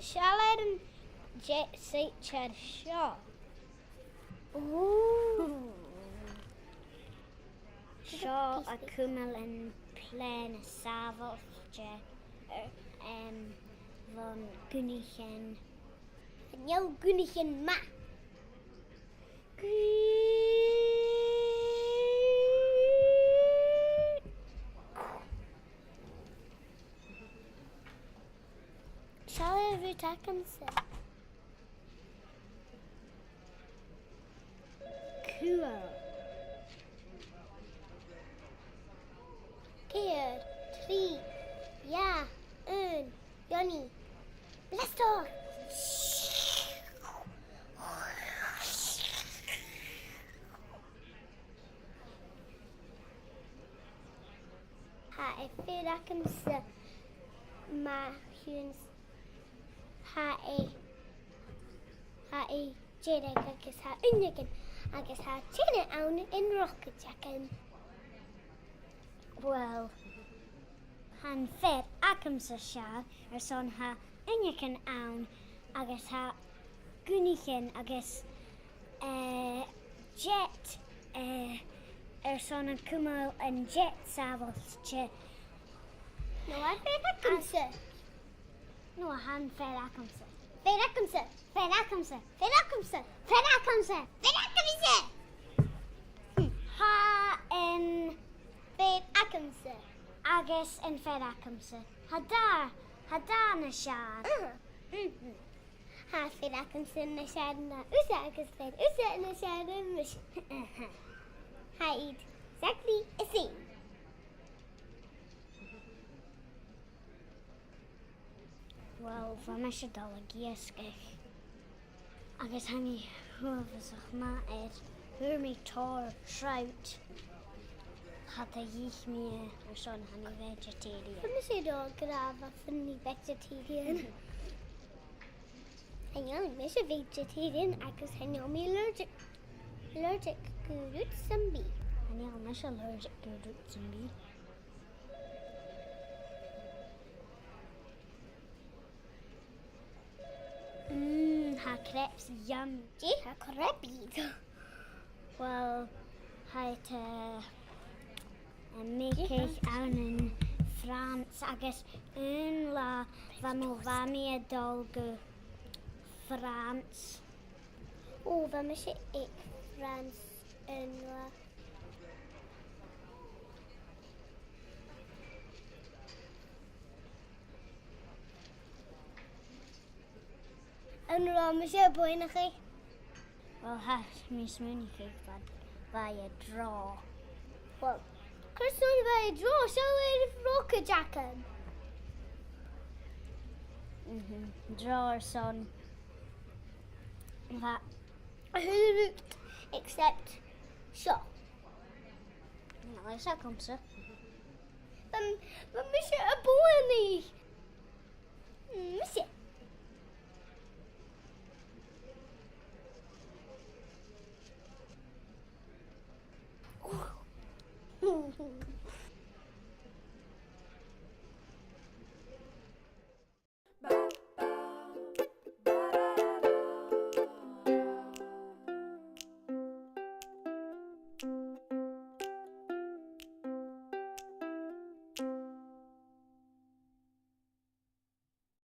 Sialad yn jet seitchad sio. Sio a cwmel yn plen y safol je. Von gynnichen. Nyaw gynnichen ma. Sialad rwyt ac amser. Cool. Ceir, tri, ia, Ioni. Alasdair. Ha e fyr ac amser ma hwns ha e jedeg agus ha unigyn agus ha tina awn yn rocket jacken. Wel, han fyr ac amser siar son ha unigyn awn agus ha gynnichen agus jet son yn cymol yn jet safol che. No, a fyr ac amser. No, han fyr ac amser. Fyr ac amser. Fyr ac amser. Fyr ac amser. Fyr ac amser. Fyr ac amser. Ha yn fyr ac amser. Agus yn fyr ac amser. Ha da na siar. Ha fyr ac amser na siar na. Usa agus fyr. Usa na siar na mysh. Ha id. Exactly y same. Wel, fa mae eisiau dal y giesgach. Agus hangi hwfysach ma hwyr mi tor trout. Had a ich mi son hangi vegetarian. Fa mae eisiau dal graf a ffynnu vegetarian. Hangi mi eisiau vegetarian agus hangi mi allergic gyrwyd zymbi. Hangi mi eisiau allergic gyrwyd zymbi. Ha crepes yum. Ha crepes. Wel, het make ich awn yn Frans agus yn la fan o fami y dolgu Frans. O, fam eisiau ich Frans yn la. Yn rhan eisiau bwyn i chi? Wel, ha, mis mwyn i chi fai y dro. Wel, cwrs fai y dro, siaw e'r roca jacken? Dro ar son. Fa. Hwyrwyd, except sio. No, eisiau cwmsa. Fam eisiau bwyn i.